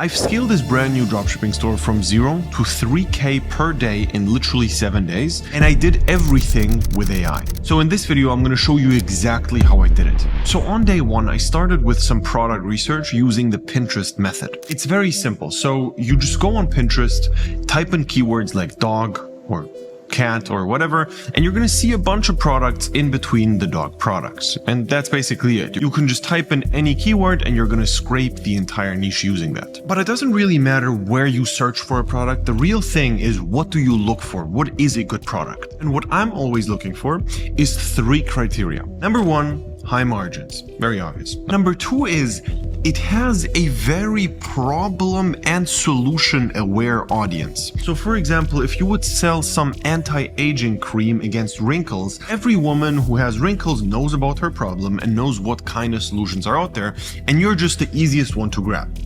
I've scaled this brand new dropshipping store from 0 to 3K per day in literally 7 days, and I did everything with AI. So in this video, I'm going to show you exactly how I did it. So on day 1, I started with some product research using the Pinterest method. It's very simple. So you just go on Pinterest, type in keywords like dog or cat or whatever, and you're going to see a bunch of products in between the dog products. And that's basically it. You can just type in any keyword and you're going to scrape the entire niche using that. But it doesn't really matter where you search for a product. The real thing is, what do you look for? What is a good product? And what I'm always looking for is 3 criteria. Number 1, high margins. Very obvious. Number 2 is it has a very problem and solution aware audience. So for example, if you would sell some anti-aging cream against wrinkles, every woman who has wrinkles knows about her problem and knows what kind of solutions are out there, and you're just the easiest one to grab.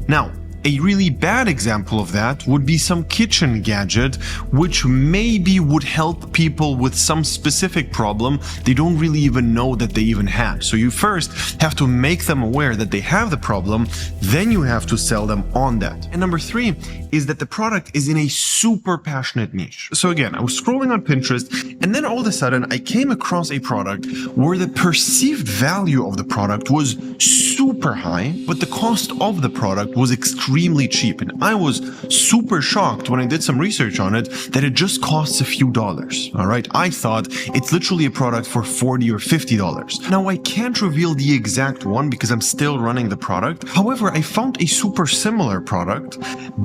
Now, a really bad example of that would be some kitchen gadget, which maybe would help people with some specific problem they don't really even know that they even have. So you first have to make them aware that they have the problem, then you have to sell them on that. And number 3 is that the product is in a super passionate niche. So again, I was scrolling on Pinterest, and then all of a sudden I came across a product where the perceived value of the product was super high, but the cost of the product was extremely cheap. And I was super shocked when I did some research on it that it just costs a few dollars. All right. I thought it's literally a product for $40 or $50. Now I can't reveal the exact one because I'm still running the product. However, I found a super similar product,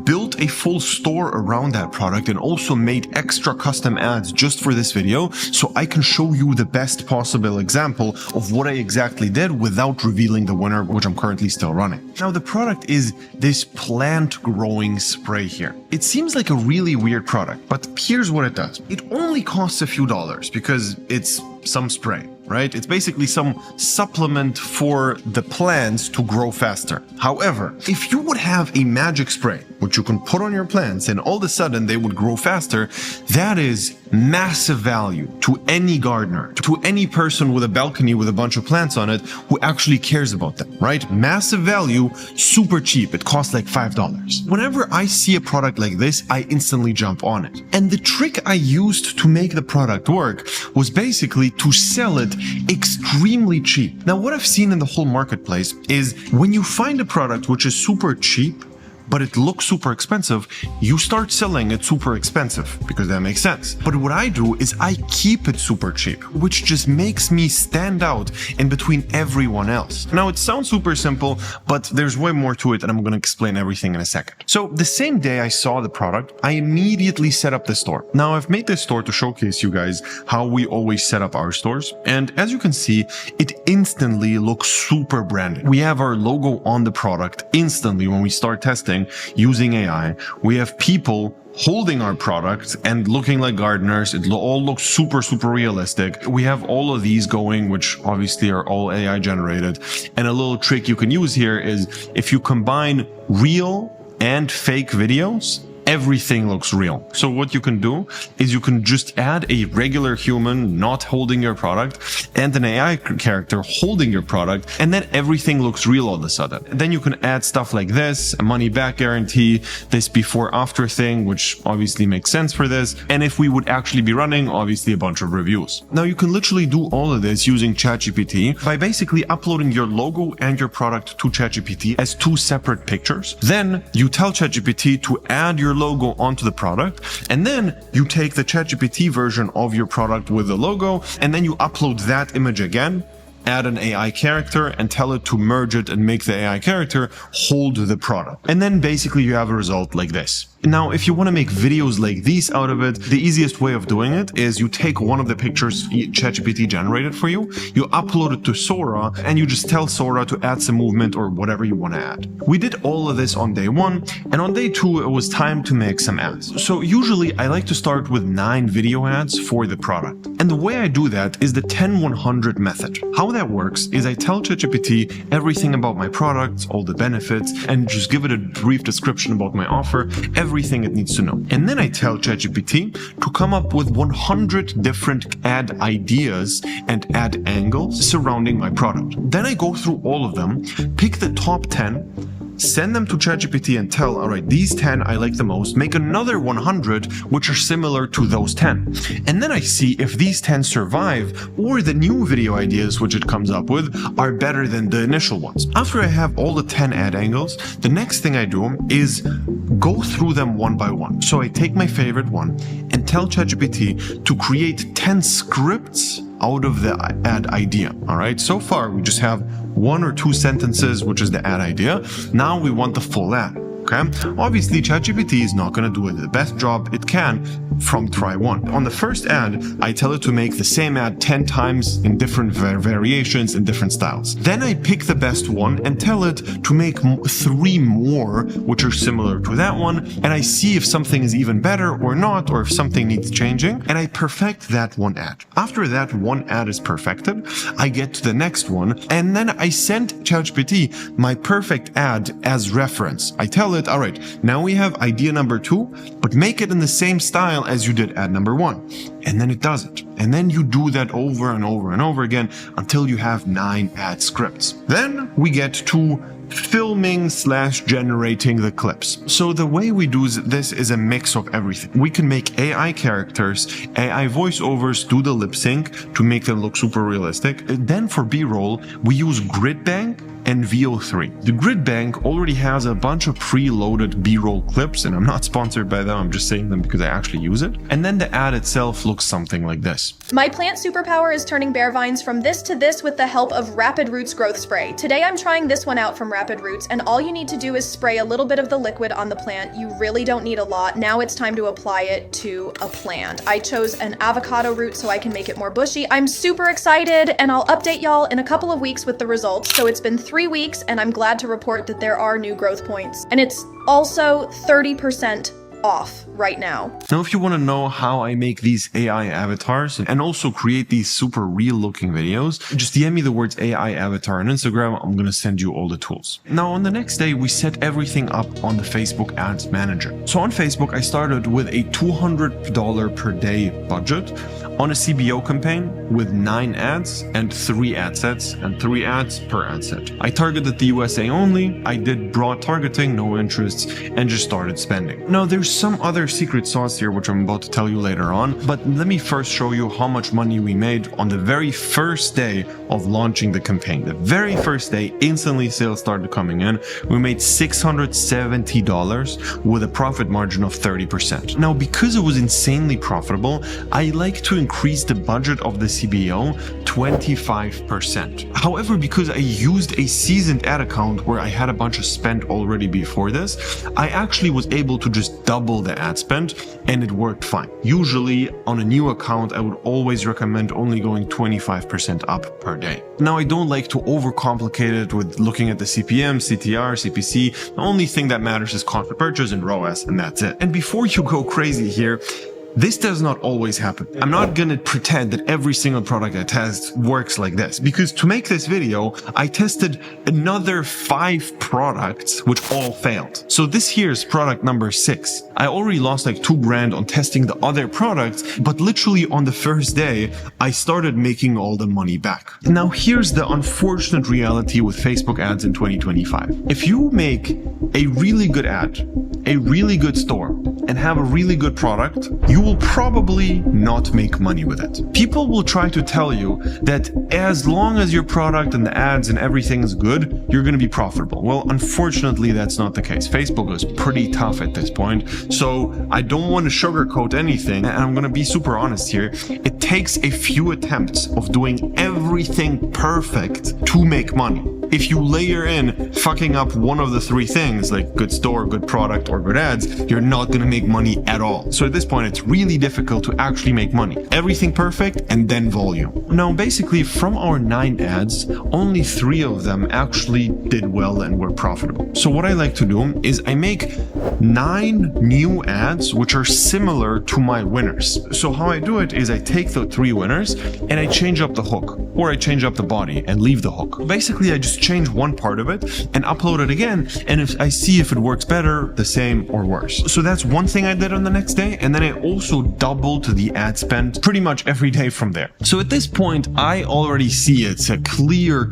built a full store around that product, and also made extra custom ads just for this video, so I can show you the best possible example of what I exactly did without revealing the winner, which I'm currently still running. Now the product is this plant growing spray here. It seems like a really weird product, but here's what it does. It only costs a few dollars because it's some spray, right? It's basically some supplement for the plants to grow faster. However, if you would have a magic spray, which you can put on your plants and all of a sudden they would grow faster, that is massive value to any gardener, to any person with a balcony with a bunch of plants on it who actually cares about them, right? Massive value, super cheap. It costs like $5. Whenever I see a product like this, I instantly jump on it. And the trick I used to make the product work was basically to sell it extremely cheap. Now, what I've seen in the whole marketplace is when you find a product which is super cheap, but it looks super expensive, you start selling it super expensive because that makes sense. But what I do is I keep it super cheap, which just makes me stand out in between everyone else. Now it sounds super simple, but there's way more to it, and I'm going to explain everything in a second. So the same day I saw the product, I immediately set up the store. Now I've made this store to showcase you guys how we always set up our stores. And as you can see, it instantly looks super branded. We have our logo on the product instantly when we start testing using AI. We have people holding our product and looking like gardeners. It all looks super realistic. We have all of these going, which obviously are all AI generated. And a little trick you can use here is if you combine real and fake videos, everything looks real. So what you can do is you can just add a regular human not holding your product and an AI character holding your product, and then everything looks real all of a sudden. And then you can add stuff like this, a money back guarantee, this before after thing, which obviously makes sense for this. And if we would actually be running, obviously a bunch of reviews. Now you can literally do all of this using ChatGPT by basically uploading your logo and your product to ChatGPT as 2 separate pictures. Then you tell ChatGPT to add your logo onto the product, and then you take the ChatGPT version of your product with the logo, and then you upload that image again, add an AI character, and tell it to merge it and make the AI character hold the product. And then basically you have a result like this. Now, if you want to make videos like these out of it, the easiest way of doing it is you take one of the pictures ChatGPT generated for you, you upload it to Sora, and you just tell Sora to add some movement or whatever you want to add. We did all of this on day 1, and on day 2, it was time to make some ads. So usually I like to start with 9 video ads for the product. And the way I do that is the 10-100 method. How that works is I tell ChatGPT everything about my products, all the benefits, and just give it a brief description about my offer, everything it needs to know. And then I tell ChatGPT to come up with 100 different ad ideas and ad angles surrounding my product. Then I go through all of them, pick the top 10, send them to ChatGPT and tell, all right, these 10 I like the most, make another 100 which are similar to those 10. And then I see if these 10 survive or the new video ideas which it comes up with are better than the initial ones. After I have all the 10 ad angles, the next thing I do is go through them one by one. So I take my favorite one and tell ChatGPT to create 10 scripts out of the ad idea. All right, so far we just have 1 or 2 sentences, which is the ad idea. Now we want the full ad. Okay, obviously ChatGPT is not going to do the best job it can from try one. On the first ad, I tell it to make the same ad 10 times in different variations and different styles. Then I pick the best one and tell it to make 3 more which are similar to that one, and I see if something is even better or not, or if something needs changing, and I perfect that one ad. After that one ad is perfected, I get to the next one, and then I send ChatGPT my perfect ad as reference. I tell it, all right, now we have idea number 2, but make it in the same style as you did ad number 1. And then it does it. And then you do that over and over and over again until you have 9 ad scripts. Then we get to filming / generating the clips. So the way we do this is a mix of everything. We can make AI characters, AI voiceovers, do the lip sync to make them look super realistic. Then for B-roll, we use GridBank and VO3. The GridBank already has a bunch of preloaded B-roll clips, and I'm not sponsored by them, I'm just saying them because I actually use it. And then the ad itself looks something like this. My plant superpower is turning bare vines from this to this with the help of Rapid Roots growth spray. Today I'm trying this one out from Rapid Roots, and all you need to do is spray a little bit of the liquid on the plant. You really don't need a lot. Now it's time to apply it to a plant. I chose an avocado root so I can make it more bushy. I'm super excited, and I'll update y'all in a couple of weeks with the results. So it's been 3 weeks, and I'm glad to report that there are new growth points. And it's also 30% off right now. Now, if you want to know how I make these AI avatars and also create these super real looking videos, just DM me the words AI avatar on Instagram. I'm going to send you all the tools. Now, on the next day, we set everything up on the Facebook Ads Manager. So on Facebook, I started with a $200 per day budget on a CBO campaign with 9 ads and 3 ad sets and 3 ads per ad set. I targeted the USA only. I did broad targeting, no interests, and just started spending. Now, there's some other secret sauce here, which I'm about to tell you later on, but let me first show you how much money we made on the very first day of launching the campaign. The very first day, instantly sales started coming in. We made $670 with a profit margin of 30%. Now, because it was insanely profitable, I like to increase the budget of the CBO 25%. However, because I used a seasoned ad account where I had a bunch of spend already before this, I actually was able to just double the ad spend, and it worked fine. Usually on a new account, I would always recommend only going 25% up per day. Now, I don't like to overcomplicate it with looking at the CPM, CTR, CPC. The only thing that matters is cost per purchase and ROAS, and that's it. And before you go crazy here, this does not always happen. I'm not gonna pretend that every single product I test works like this, because to make this video, I tested another 5 products which all failed. So this here is product number 6. I already lost like $2,000 on testing the other products, but literally on the first day, I started making all the money back. Now here's the unfortunate reality with Facebook ads in 2025. If you make a really good ad, a really good store, and have a really good product, you will probably not make money with it. People will try to tell you that as long as your product and the ads and everything is good, you're going to be profitable. Well, unfortunately, that's not the case. Facebook is pretty tough at this point, so I don't want to sugarcoat anything, and I'm going to be super honest here. It takes a few attempts of doing everything perfect to make money. If you layer in fucking up one of the 3 things, like good store, good product, or good ads, you're not going to make money at all. So at this point, it's really difficult to actually make money. Everything perfect and then volume. Now, basically, from our 9 ads, only 3 of them actually did well and were profitable. So what I like to do is I make 9 new ads which are similar to my winners. So how I do it is I take the 3 winners and I change up the hook, or I change up the body and leave the hook. Basically, I just change one part of it and upload it again, and if I see if it works better, the same, or worse. So that's one thing I did on the next day, and then I also doubled the ad spend pretty much every day from there. So at this point, I already see it's a clear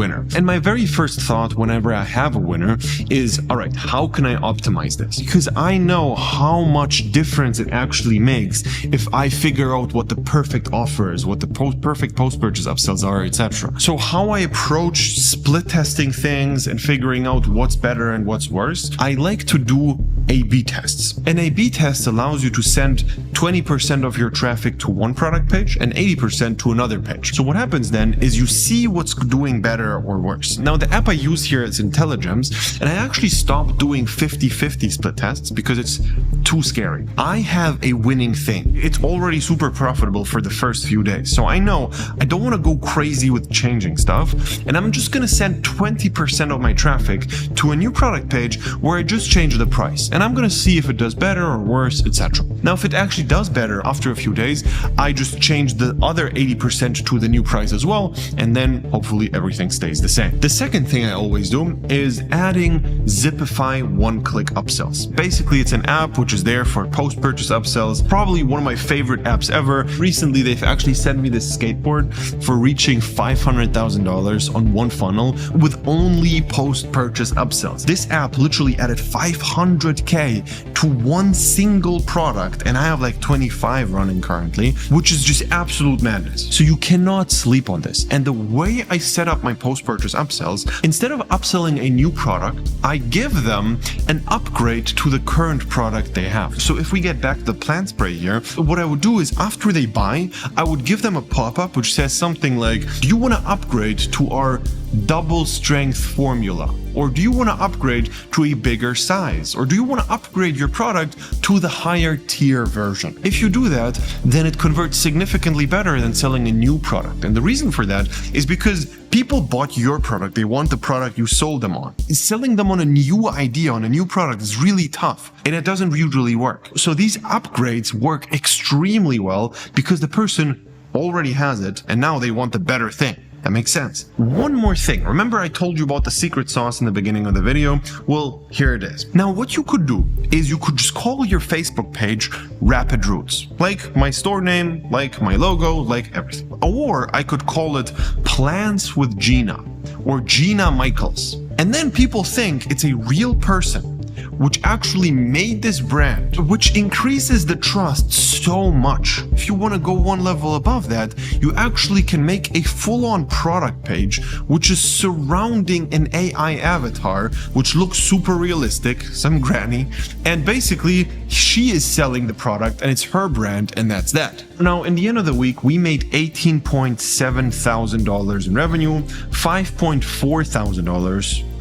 winner. And my very first thought whenever I have a winner is, all right, how can I optimize this? Because I know how much difference it actually makes if I figure out what the perfect offer is, what the perfect post-purchase upsells are, etc. So how I approach split testing things and figuring out what's better and what's worse, I like to do A/B tests. An A/B test allows you to send 20% of your traffic to one product page and 80% to another page. So what happens then is you see what's doing better or worse. Now the app I use here is Intelligems, and I actually stopped doing 50-50 split tests because it's too scary. I have a winning thing. It's already super profitable for the first few days. So I know I don't want to go crazy with changing stuff, and I'm just going to send 20% of my traffic to a new product page where I just change the price, and I'm going to see if it does better or worse, etc. Now if it actually does better after a few days, I just change the other 80% to the new price as well, and then hopefully everything stays the same. The second thing I always do is adding Zipify one-click upsells. Basically, it's an app which is there for post-purchase upsells, probably one of my favorite apps ever. Recently, they've actually sent me this skateboard for reaching $500,000 on one funnel with only post-purchase upsells. This app literally added 500K to one single product, and I have like 25 running currently, which is just absolute madness. So you cannot sleep on this. And the way I set up my post-purchase upsells, instead of upselling a new product, I give them an upgrade to the current product they have. So if we get back to the plant spray here, what I would do is after they buy, I would give them a pop-up which says something like, do you want to upgrade to our double strength formula? Or do you want to upgrade to a bigger size? Or do you want to upgrade your product to the higher tier version? If you do that, then it converts significantly better than selling a new product. And the reason for that is because people bought your product. They want the product you sold them on. Selling them on a new idea, on a new product is really tough, and it doesn't usually work. So these upgrades work extremely well because the person already has it, and now they want the better thing. That makes sense. One more thing. Remember I told you about the secret sauce in the beginning of the video? Well, here it is. Now, what you could do is you could just call your Facebook page Rapid Roots. Like my store name, like my logo, like everything. Or I could call it Plants with Gina or Gina Michaels. And then people think it's a real person which actually made this brand, which increases the trust so much. If you want to go one level above that, you actually can make a full-on product page which is surrounding an AI avatar which looks super realistic, some granny, and basically she is selling the product and it's her brand, and that's that. Now, in the end of the week, we made $18.7 thousand in revenue, $5.4 thousand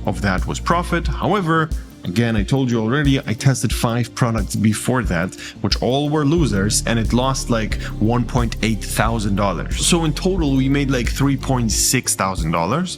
of that was profit. However, again, I told you already, I tested 5 products before that, which all were losers, and it lost like $1.8 thousand. So in total, we made like $3.6 thousand.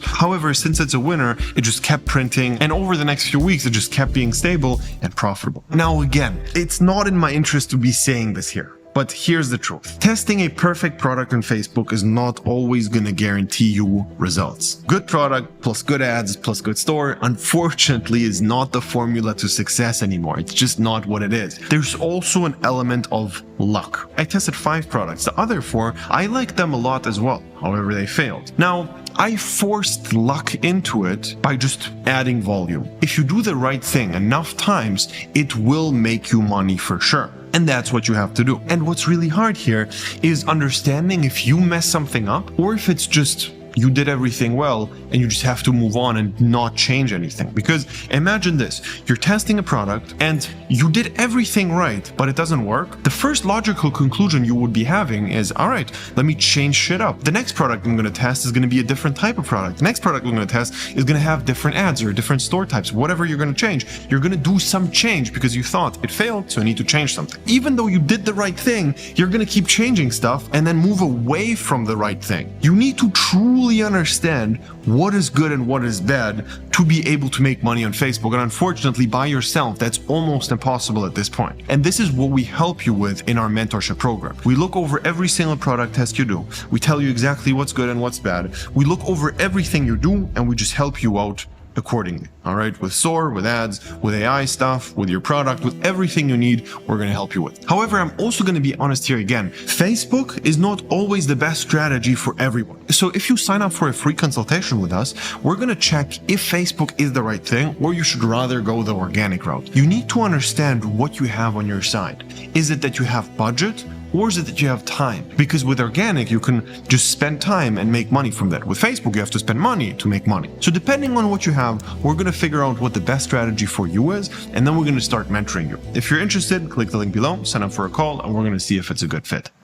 However, since it's a winner, it just kept printing, and over the next few weeks, it just kept being stable and profitable. Now, again, it's not in my interest to be saying this here. But here's the truth. Testing a perfect product on Facebook is not always going to guarantee you results. Good product plus good ads plus good store, unfortunately, is not the formula to success anymore. It's just not what it is. There's also an element of luck. I tested 5 products. The other 4, I liked them a lot as well. However, they failed. Now, I forced luck into it by just adding volume. If you do the right thing enough times, it will make you money for sure. And that's what you have to do. And what's really hard here is understanding if you mess something up or if it's just you did everything well and you just have to move on and not change anything. Because imagine this, you're testing a product and you did everything right, but it doesn't work. The first logical conclusion you would be having is, all right, let me change shit up. The next product I'm going to test is going to be a different type of product. The next product I'm going to test is going to have different ads or different store types. Whatever you're going to change, you're going to do some change because you thought it failed, so I need to change something. Even though you did the right thing, you're going to keep changing stuff and then move away from the right thing. You need to truly truly understand what is good and what is bad to be able to make money on Facebook. And unfortunately, by yourself, that's almost impossible at this point. And this is what we help you with in our mentorship program. We look over every single product test you do. We tell you exactly what's good and what's bad. We look over everything you do, and we just help you out accordingly. All right, with SOAR, with ads, with AI stuff, with your product, with everything you need, we're going to help you with. However, I'm also going to be honest here again. Facebook is not always the best strategy for everyone. So if you sign up for a free consultation with us, we're going to check if Facebook is the right thing, or you should rather go the organic route. You need to understand what you have on your side. Is it that you have budget? Or is it that you have time? Because with organic, you can just spend time and make money from that. With Facebook, you have to spend money to make money. So depending on what you have, we're going to figure out what the best strategy for you is, and then we're going to start mentoring you. If you're interested, click the link below, sign up for a call, and we're going to see if it's a good fit.